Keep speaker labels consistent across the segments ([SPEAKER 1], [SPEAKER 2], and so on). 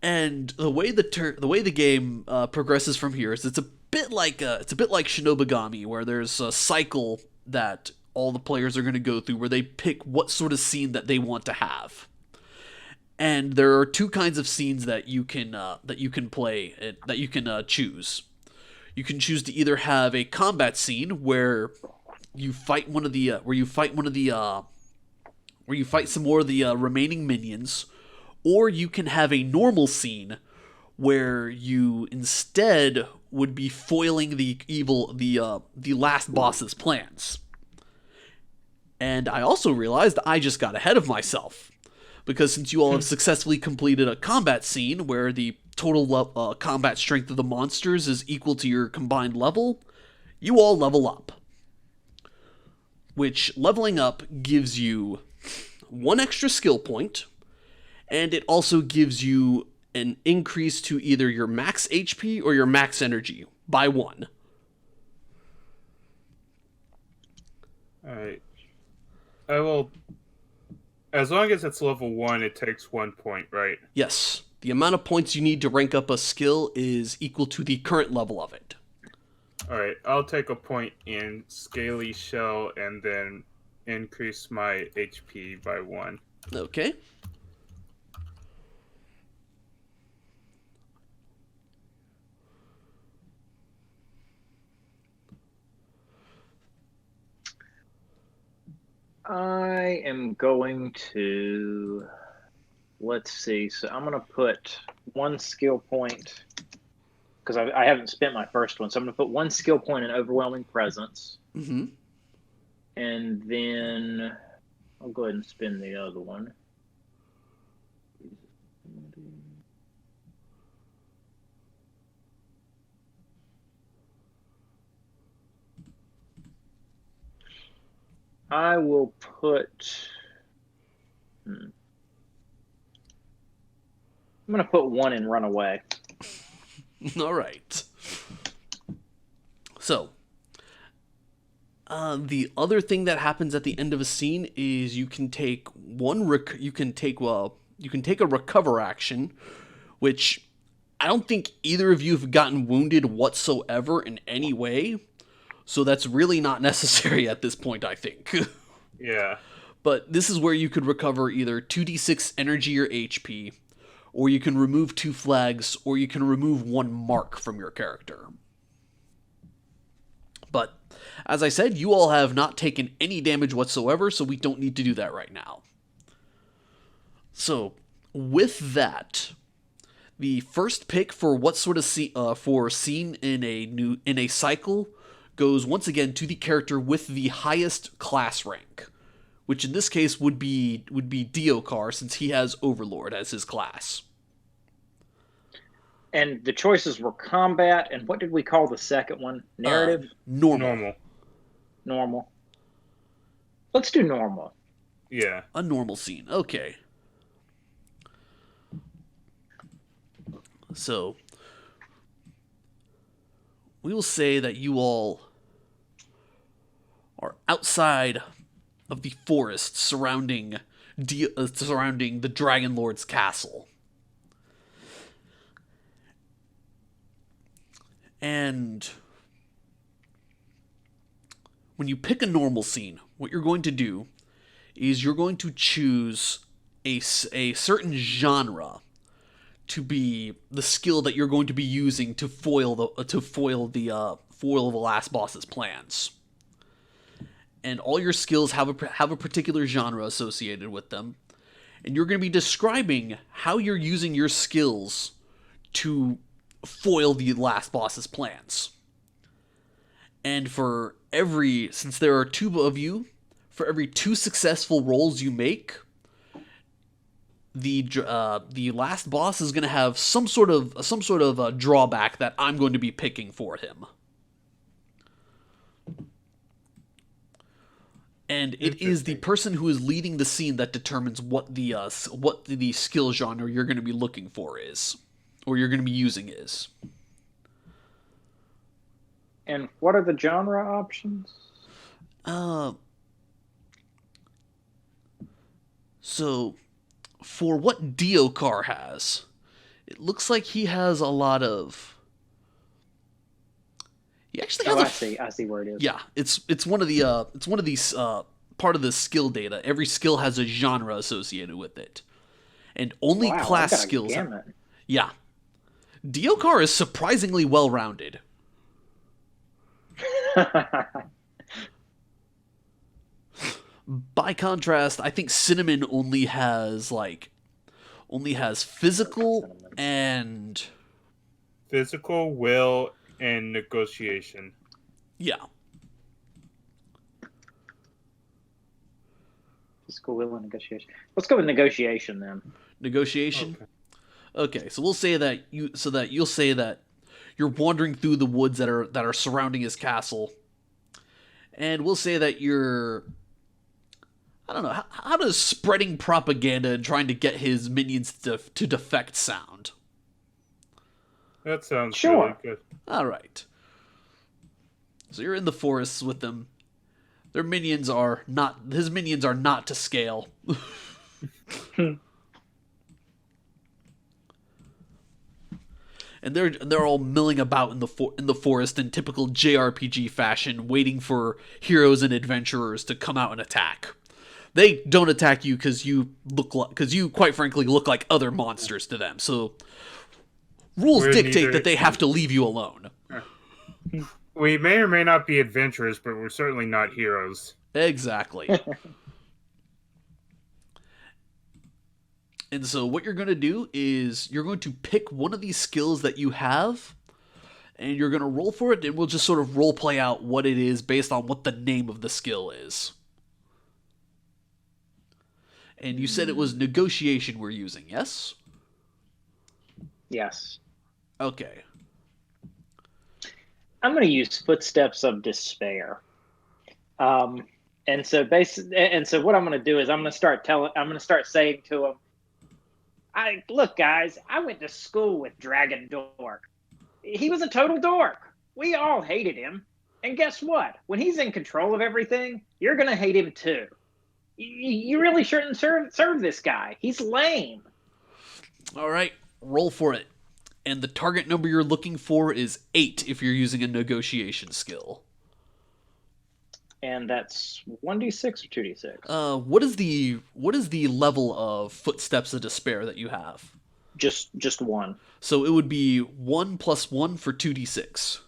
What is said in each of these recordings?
[SPEAKER 1] And the way the game progresses from here is it's a bit like Shinobigami, where there's a cycle that all the players are going to go through, where they pick what sort of scene that they want to have. And there are two kinds of scenes that you can play that you can choose. You can choose to either have a combat scene where you fight some more of the remaining minions, or you can have a normal scene where you instead would be foiling the last boss's plans. And I also realized I just got ahead of myself, because since you all have successfully completed a combat scene where the total combat strength of the monsters is equal to your combined level, you all level up. Which leveling up gives you one extra skill point, and it also gives you an increase to either your max HP or your max energy by one.
[SPEAKER 2] Alright. I will. As long as it's level 1, it takes 1 point, right?
[SPEAKER 1] Yes, the amount of points you need to rank up a skill is equal to the current level of it.
[SPEAKER 2] Alright, I'll take a point in Scaly Shell and then increase my HP by 1.
[SPEAKER 1] Okay.
[SPEAKER 3] I am going to, let's see, so I'm going to put one skill point, because I haven't spent my first one, so I'm going to put one skill point in Overwhelming Presence,
[SPEAKER 1] Mm-hmm.
[SPEAKER 3] and then I'll go ahead and spend the other one. I will put. I'm going to put one in Runaway.
[SPEAKER 1] All right. So, the other thing that happens at the end of a scene is you can take you can take a recover action, which I don't think either of you have gotten wounded whatsoever in any way. So that's really not necessary at this point, I think.
[SPEAKER 2] Yeah.
[SPEAKER 1] But this is where you could recover either 2d6 energy or HP, or you can remove 2 flags, or you can remove 1 mark from your character. But, as I said, you all have not taken any damage whatsoever, so we don't need to do that right now. So, with that, the first pick for what sort of scene in a cycle goes once again to the character with the highest class rank, which in this case would be Diokar, since he has Overlord as his class.
[SPEAKER 3] And the choices were combat, and what did we call the second one? Narrative?
[SPEAKER 1] Normal.
[SPEAKER 3] Normal. Let's do normal.
[SPEAKER 2] Yeah.
[SPEAKER 1] A normal scene. Okay. So, we will say that you all are outside of the forest surrounding the Dragon Lord's castle. And when you pick a normal scene, what you're going to do is you're going to choose a certain genre to be the skill that you're going to be using to foil the last boss's plans. And all your skills have a particular genre associated with them, and you're going to be describing how you're using your skills to foil the last boss's plans. And since there are 2 of you, for every 2 successful rolls you make, the last boss is going to have some sort of drawback that I'm going to be picking for him. And it is the person who is leading the scene that determines what the skill genre you're going to be looking for is, or you're going to be using is.
[SPEAKER 3] And what are the genre options?
[SPEAKER 1] So, for what Diokar has, It looks like he has a lot of. He actually has
[SPEAKER 3] Oh,
[SPEAKER 1] a.
[SPEAKER 3] I see. I see where it is.
[SPEAKER 1] Yeah, it's one of these part of the skill data. Every skill has a genre associated with it, and only
[SPEAKER 3] Wow, I've
[SPEAKER 1] class
[SPEAKER 3] got a
[SPEAKER 1] skills.
[SPEAKER 3] gamut.
[SPEAKER 1] Yeah, Diokar is surprisingly well rounded. By contrast, I think Cinnamon only has physical
[SPEAKER 3] Cinnamon.
[SPEAKER 1] and
[SPEAKER 2] Physical, will, and negotiation.
[SPEAKER 1] yeah.
[SPEAKER 3] Physical will and negotiation. Let's go with negotiation then.
[SPEAKER 1] Negotiation.
[SPEAKER 2] Okay.
[SPEAKER 1] Okay, so you'll say that you're wandering through the woods that are surrounding his castle, and we'll say that you're. I don't know how does spreading propaganda and trying to get his minions to defect sound.
[SPEAKER 2] That sounds
[SPEAKER 3] Sure.
[SPEAKER 2] really good.
[SPEAKER 1] All right. So you're in the forests with them. Their minions are not. His minions are not to scale. And they're all milling about in the forest in typical JRPG fashion, waiting for heroes and adventurers to come out and attack. They don't attack you because you quite frankly look like other monsters to them. So rules
[SPEAKER 2] We're
[SPEAKER 1] dictate
[SPEAKER 2] neither-
[SPEAKER 1] that they have to leave you alone.
[SPEAKER 2] We may or may not be adventurers, but we're certainly not heroes.
[SPEAKER 1] Exactly. And so what you're going to do is you're going to pick one of these skills that you have, and you're going to roll for it, and we'll just sort of role play out what it is based on what the name of the skill is. And you said it was negotiation we're using, yes?
[SPEAKER 3] Yes.
[SPEAKER 1] Okay.
[SPEAKER 3] I'm going to use Footsteps of Despair. And so what I'm going to do is I'm going to start saying to him, look, guys, I went to school with Dragon Dork. He was a total dork. We all hated him. And guess what? When he's in control of everything, you're going to hate him too. You really shouldn't serve this guy. He's lame.
[SPEAKER 1] All right, roll for it. And the target number you're looking for is 8 if you're using a negotiation skill.
[SPEAKER 3] And that's 1d6 or 2d6?
[SPEAKER 1] What is the level of Footsteps of Despair that you have?
[SPEAKER 3] Just one.
[SPEAKER 1] So it would be 1 + 1 for 2d6.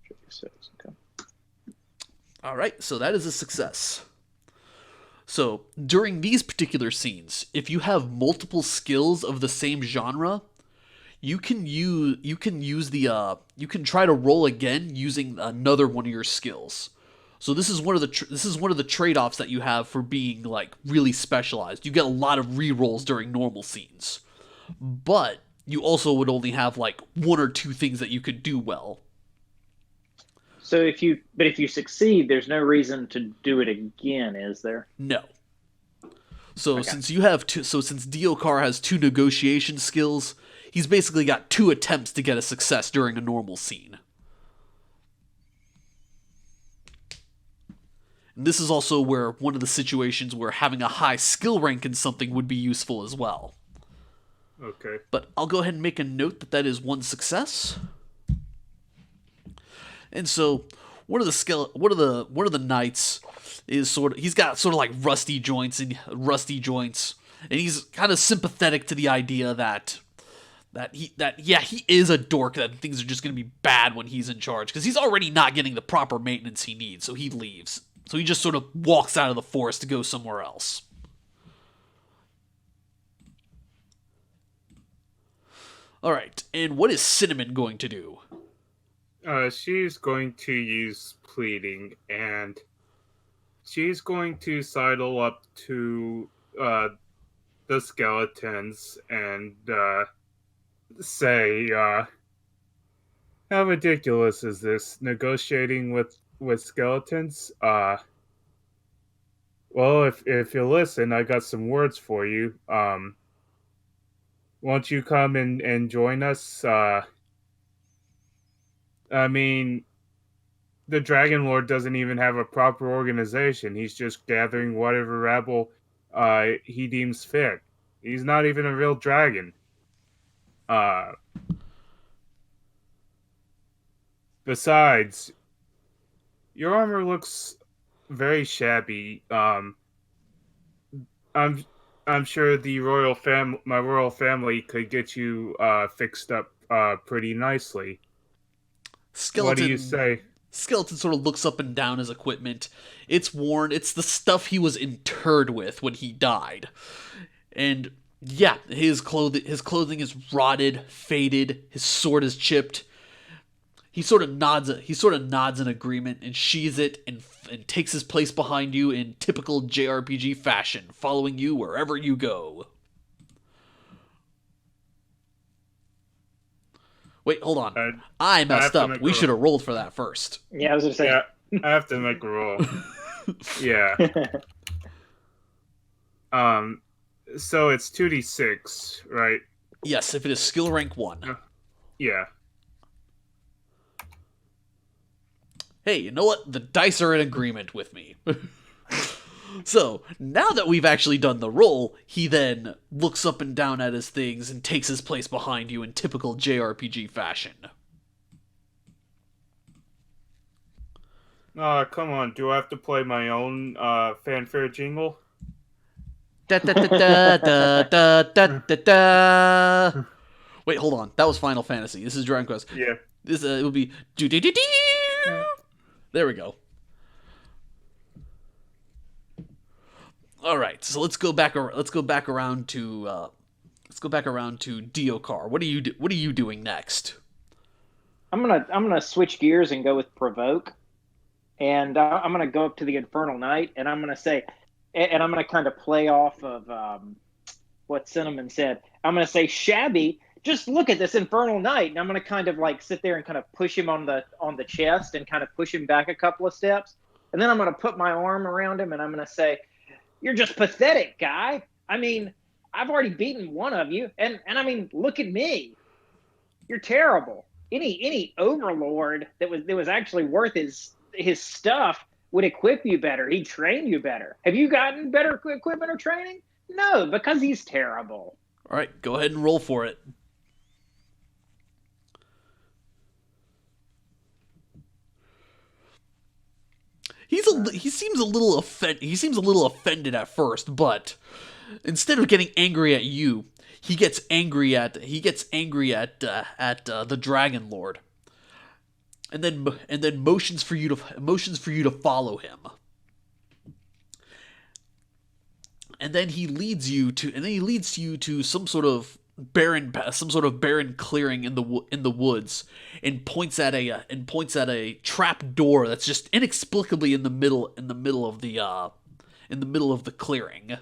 [SPEAKER 3] 2d6, okay.
[SPEAKER 1] All right, so that is a success. So during these particular scenes, if you have multiple skills of the same genre, you can try to roll again using another one of your skills. So this is one of the trade-offs that you have for being like really specialized. You get a lot of re-rolls during normal scenes, but you also would only have like 1 or 2 things that you could do well.
[SPEAKER 3] So if you succeed, there's no reason to do it again, is there?
[SPEAKER 1] No. So
[SPEAKER 3] Okay.
[SPEAKER 1] since Diokar has 2 negotiation skills, he's basically got 2 attempts to get a success during a normal scene. And this is also where one of the situations where having a high skill rank in something would be useful as well.
[SPEAKER 2] Okay.
[SPEAKER 1] But I'll go ahead and make a note that is 1 success. And so one of the knights is he's got sort of like rusty joints, and he's kind of sympathetic to the idea that he is a dork, that things are just going to be bad when he's in charge, because he's already not getting the proper maintenance he needs, so he leaves. So he just sort of walks out of the forest to go somewhere else. All right, and what is Cinnamon going to do?
[SPEAKER 2] She's going to use pleading, and she's going to sidle up to the skeletons and say, how ridiculous is this, negotiating with skeletons? Well, if you listen, I got some words for you. Won't you come and join us? I mean, the Dragon Lord doesn't even have a proper organization. He's just gathering whatever rabble he deems fit. He's not even a real dragon. Uh, Besides, your armor looks very shabby. I'm I'm sure my royal family could get you fixed up pretty nicely. What do you
[SPEAKER 1] Skeleton
[SPEAKER 2] say?
[SPEAKER 1] Skeleton sort of looks up and down his equipment. It's worn. It's the stuff he was interred with when he died. And yeah, his clothing is rotted, faded, his sword is chipped. He sort of nods in agreement and sheathes it and takes his place behind you in typical JRPG fashion, following you wherever you go. Wait, hold on.
[SPEAKER 2] I,
[SPEAKER 1] I
[SPEAKER 2] I have
[SPEAKER 1] messed
[SPEAKER 2] to
[SPEAKER 1] up.
[SPEAKER 2] make
[SPEAKER 1] We
[SPEAKER 2] a
[SPEAKER 1] should have rolled for that first.
[SPEAKER 3] Yeah, I was gonna say.
[SPEAKER 2] yeah. I have to make a roll. Yeah. Um. So it's 2d6, right?
[SPEAKER 1] Yes, if it is skill rank 1.
[SPEAKER 2] Yeah.
[SPEAKER 1] Hey, you know what? The dice are in agreement with me. So, now that we've actually done the roll, he then looks up and down at his things and takes his place behind you in typical JRPG fashion.
[SPEAKER 2] Come on. Do I have to play my own fanfare jingle?
[SPEAKER 1] Da da da da da da da da da. Wait, hold on. That was Final Fantasy. This is Dragon Quest.
[SPEAKER 2] Yeah.
[SPEAKER 1] This it would be do do do do. There we go. All right, so let's go back around to Diokar. What are you doing next?
[SPEAKER 3] I'm gonna switch gears and go with provoke, and I'm gonna go up to the Infernal Knight, and I'm gonna say, and I'm gonna kind of play off of what Cinnamon said. I'm gonna say, Shabby, just look at this Infernal Knight, and I'm gonna kind of like sit there and kind of push him on the chest and kind of push him back a couple of steps, and then I'm gonna put my arm around him, and I'm gonna say, you're just pathetic, guy. I mean, I've already beaten one of you, and I mean, look at me. You're terrible. Any overlord that was actually worth his stuff would equip you better. He'd train you better. Have you gotten better equipment or training? No, because he's terrible.
[SPEAKER 1] All right, go ahead and roll for it. He seems a little offended at first, but instead of getting angry at you, he gets angry at the Dragon Lord, and then motions for you to follow him, and then he leads you to some sort of barren clearing in the woods, and points at a trap door that's just inexplicably in the middle of the clearing.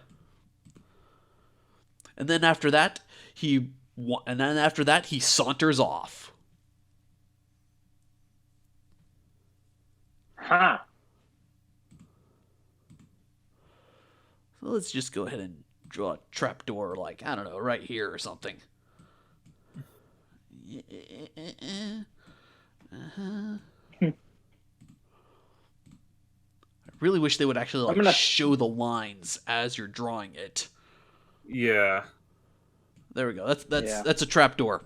[SPEAKER 1] And then after that, he saunters off.
[SPEAKER 3] Huh.
[SPEAKER 1] So let's just go ahead and draw a trapdoor, like, I don't know, right here or something. I really wish they would actually show the lines as you're drawing it.
[SPEAKER 2] Yeah.
[SPEAKER 1] There we go. That's a trapdoor.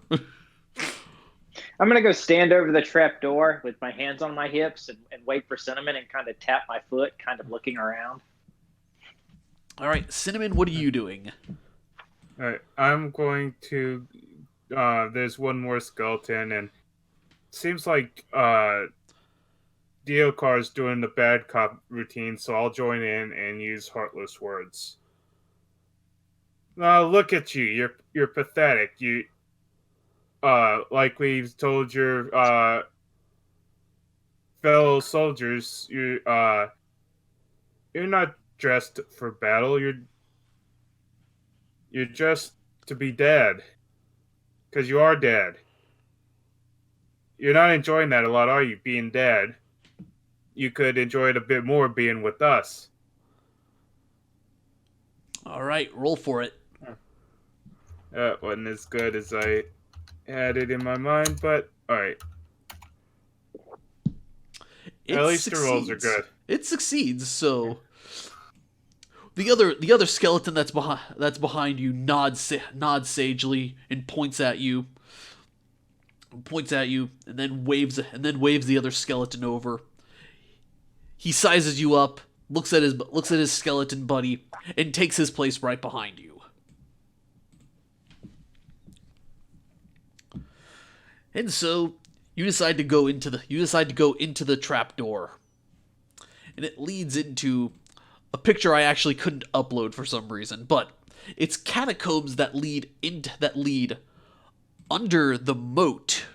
[SPEAKER 3] I'm gonna go stand over the trap door with my hands on my hips and wait for Cinnamon and kind of tap my foot, kind of looking around.
[SPEAKER 1] All right, Cinnamon, what are you doing?
[SPEAKER 2] All right. I'm going to. There's one more skeleton, and it seems like Diokar's doing the bad cop routine, so I'll join in and use heartless words. Look at you. You're pathetic. You like we've told your fellow soldiers, you're not dressed for battle. You're dressed to be dead. Because you are dead. You're not enjoying that a lot, are you? Being dead. You could enjoy it a bit more being with us.
[SPEAKER 1] All right, roll for it.
[SPEAKER 2] That wasn't as good as I had it in my mind, but alright. At least the rolls are good.
[SPEAKER 1] It succeeds, so The other skeleton that's behind you nods sagely and points at you, and then waves the other skeleton over. He sizes you up, looks at his skeleton buddy, and takes his place right behind you. And so you decide to go into the trapdoor, and it leads into a picture I actually couldn't upload for some reason, but it's catacombs that lead under the moat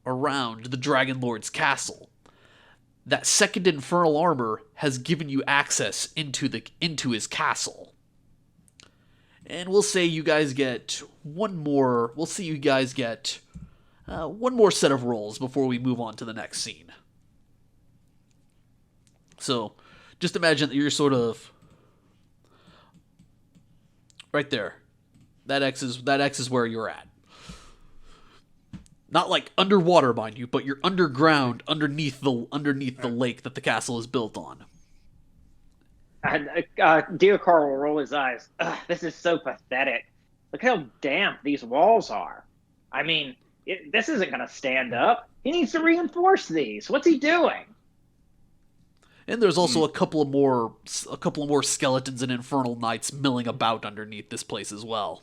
[SPEAKER 1] around the Dragon Lord's castle. That second infernal armor has given you access into his castle. And we'll say you guys get one more. We'll see you guys get one more set of rolls before we move on to the next scene. So, just imagine that you're sort of right there. That X is where you're at. Not like underwater, mind you, but you're underground, underneath the lake that the castle is built on.
[SPEAKER 3] Deokar will roll his eyes. Ugh, this is so pathetic. Look how damp these walls are. I mean, this isn't going to stand up. He needs to reinforce these. What's he doing?
[SPEAKER 1] And there's also a couple of more skeletons and infernal knights milling about underneath this place as well.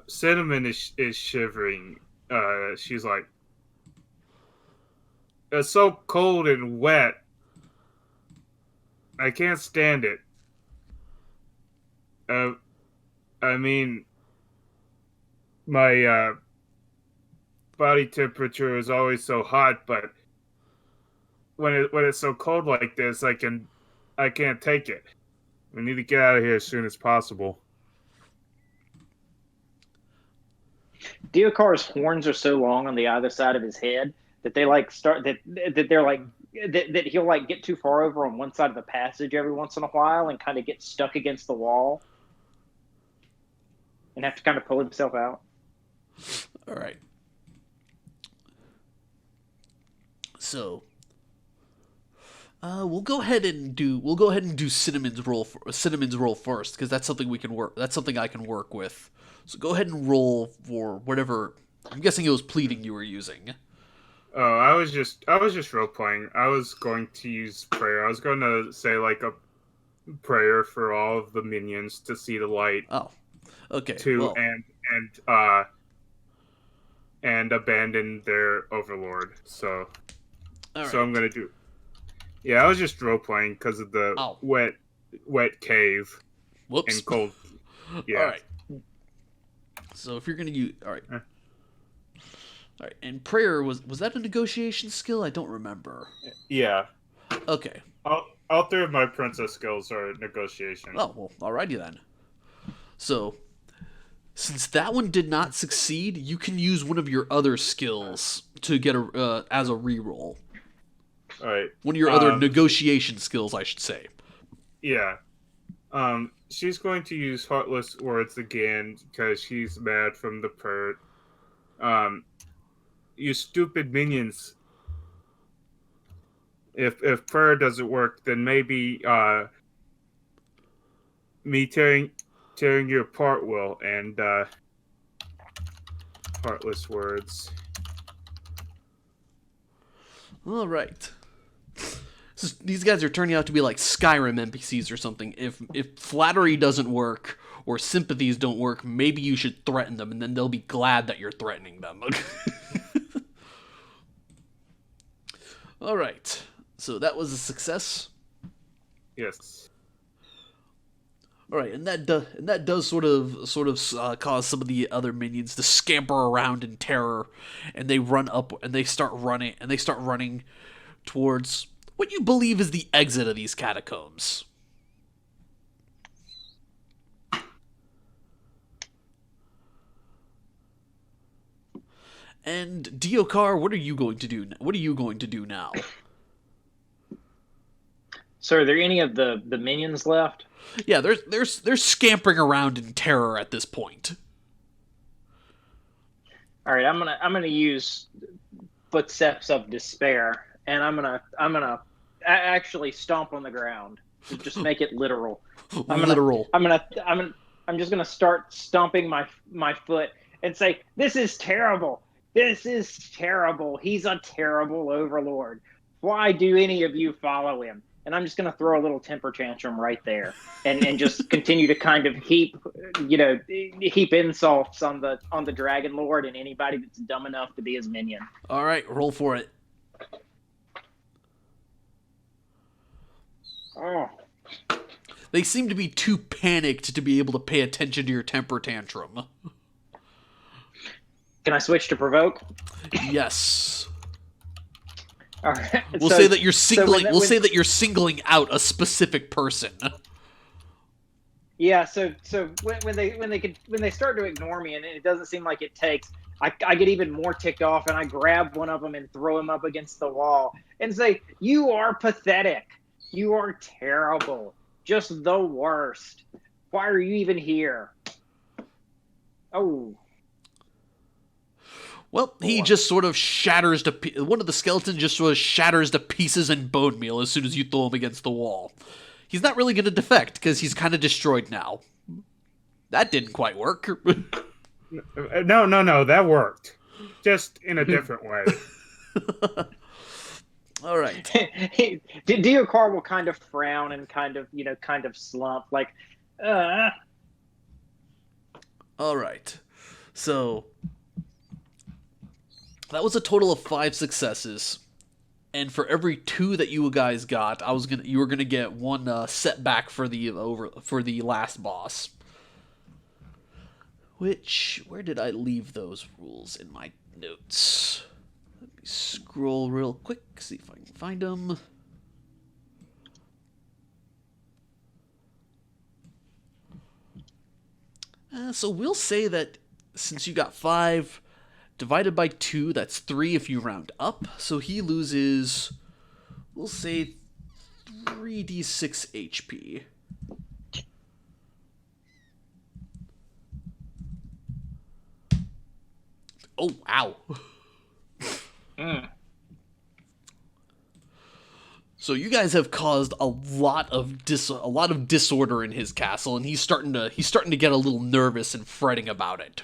[SPEAKER 2] Cinnamon is shivering. She's like, it's so cold and wet. I can't stand it. I mean, my body temperature is always so hot, but when it's so cold like this, I can't take it. We need to get out of here as soon as possible.
[SPEAKER 3] Deokar's horns are so long on the either side of his head that they that he'll like get too far over on one side of the passage every once in a while and kind of get stuck against the wall and have to kind of pull himself out.
[SPEAKER 1] All right. So we'll go ahead and do Cinnamon's roll first, because that's something I can work with. So go ahead and roll for whatever. I'm guessing it was pleading you were using.
[SPEAKER 2] Oh, I was just role playing. I was going to use prayer. I was going to say like a prayer for all of the minions to see the light.
[SPEAKER 1] Oh, okay.
[SPEAKER 2] And abandon their overlord. So
[SPEAKER 1] right.
[SPEAKER 2] I'm gonna do. Yeah, I was just role playing because of the wet cave.
[SPEAKER 1] Whoops.
[SPEAKER 2] And cold. Yeah.
[SPEAKER 1] All right. So if you're gonna use, all right. All right, and prayer was that a negotiation skill? I don't remember.
[SPEAKER 2] Yeah.
[SPEAKER 1] Okay.
[SPEAKER 2] All three of my princess skills are negotiation.
[SPEAKER 1] Oh, well, alrighty then. So, since that one did not succeed, you can use one of your other skills to get as a reroll.
[SPEAKER 2] All right.
[SPEAKER 1] One of your other negotiation skills, I should say.
[SPEAKER 2] Yeah. She's going to use Heartless Words again because she's mad from the prayer. You stupid minions. If prayer doesn't work, then maybe me tearing you apart will. And Heartless Words.
[SPEAKER 1] All right. So these guys are turning out to be like Skyrim NPCs or something. If flattery doesn't work or sympathies don't work, maybe you should threaten them, and then they'll be glad that you're threatening them. All right. So that was a success.
[SPEAKER 2] Yes.
[SPEAKER 1] All right, and that does sort of cause some of the other minions to scamper around in terror, and they start running towards what you believe is the exit of these catacombs. And Deokar, what are you going to do? What are you going to do now?
[SPEAKER 3] So, are there any of the minions left?
[SPEAKER 1] Yeah, they're scampering around in terror at this point.
[SPEAKER 3] All right, I'm gonna use footsteps of despair, and I'm gonna actually stomp on the ground. Just make it literal. I'm gonna
[SPEAKER 1] Literal.
[SPEAKER 3] I'm just gonna start stomping my foot and say, "This is terrible. This is terrible. He's a terrible overlord. Why do any of you follow him?" And I'm just gonna throw a little temper tantrum right there, and just continue to kind of heap insults on the Dragon Lord and anybody that's dumb enough to be his minion.
[SPEAKER 1] All right, roll for it.
[SPEAKER 3] Oh.
[SPEAKER 1] They seem to be too panicked to be able to pay attention to your temper tantrum.
[SPEAKER 3] Can I switch to provoke?
[SPEAKER 1] Yes.
[SPEAKER 3] All right.
[SPEAKER 1] We'll say that you're singling. We'll say that you're singling out a specific person.
[SPEAKER 3] Yeah. So when they start to ignore me, and it doesn't seem like it takes, I get even more ticked off, and I grab one of them and throw him up against the wall and say, "You are pathetic. You are terrible. Just the worst. Why are you even here?" Oh.
[SPEAKER 1] Well, he just sort of shatters to one of the skeletons just sort of shatters to pieces and bone meal as soon as you throw him against the wall. He's not really going to defect because he's kind of destroyed now. That didn't quite work.
[SPEAKER 2] No, that worked. Just in a different way.
[SPEAKER 1] All right.
[SPEAKER 3] Deokar will kind of frown and kind of slump, like,
[SPEAKER 1] All right. So that was a total of 5 successes, and for every 2 that you guys got, you were gonna get 1 setback for the last boss. Where did I leave those rules in my notes? Let me scroll real quick, see if I can find them. So we'll say that since you got 5 divided by 2, that's 3 if you round up. So he loses, we'll say, 3d6 HP. Oh, wow. So you guys have caused a lot of disorder in his castle, and he's starting to get a little nervous and fretting about it.